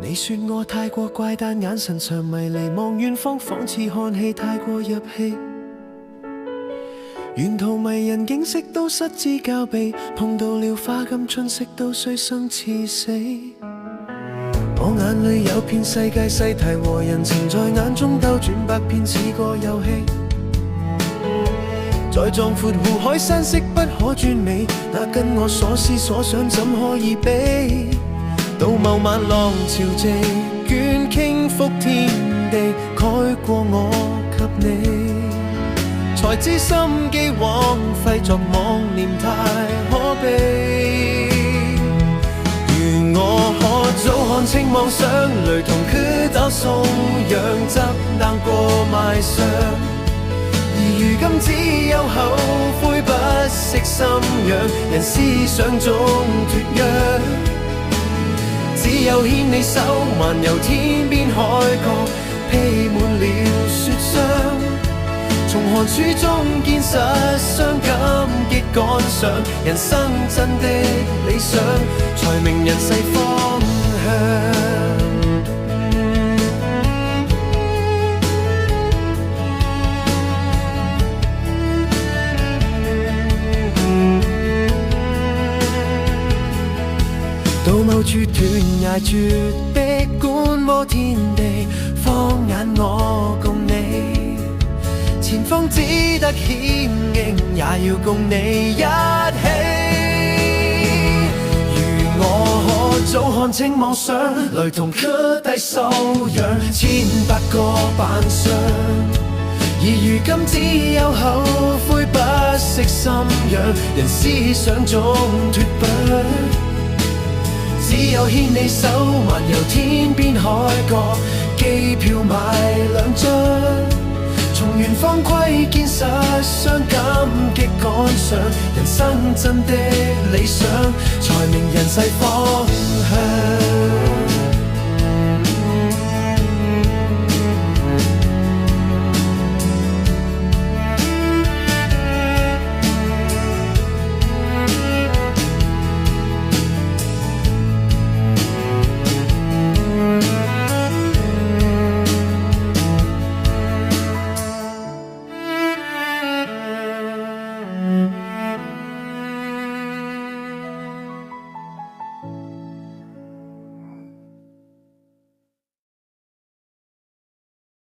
你說我太過怪，但眼神常迷離，望遠方仿似看戲太過入戲。沿途迷人景色都失之交臂，碰到了花金春色都雖生似死。我眼裏有片世界細題和人情，在眼中兜轉百遍似個遊戲。在壯闊湖海山色不可專美，那跟我所思所想怎可以比？到某晚浪潮汐，捲傾覆天地，蓋過我給你，才知心機枉費，作妄念太可悲。如我可早看清妄想，雷同決鬥素養，執硬過賣相。而如今只有後悔，不惜心癢，人思想中脫韁。只有牽你手，環遊天邊海角，披滿了雪霜。從寒暑中見實傷感激趕上，人生真的理想，才明人世方向。到某處斷崖絕壁，觀摩天地，放眼我共你，前方只得險境，也要共你一起。如我可早看清妄想，雷同屈低修養，千百個扮相。而如今只有後悔，不惜心癢，人思想中脫鉅。只有牽你手，環遊天邊海角，機票買2張。從遠方窺見實傷感激趕上，人生真的理想，才明人世方向。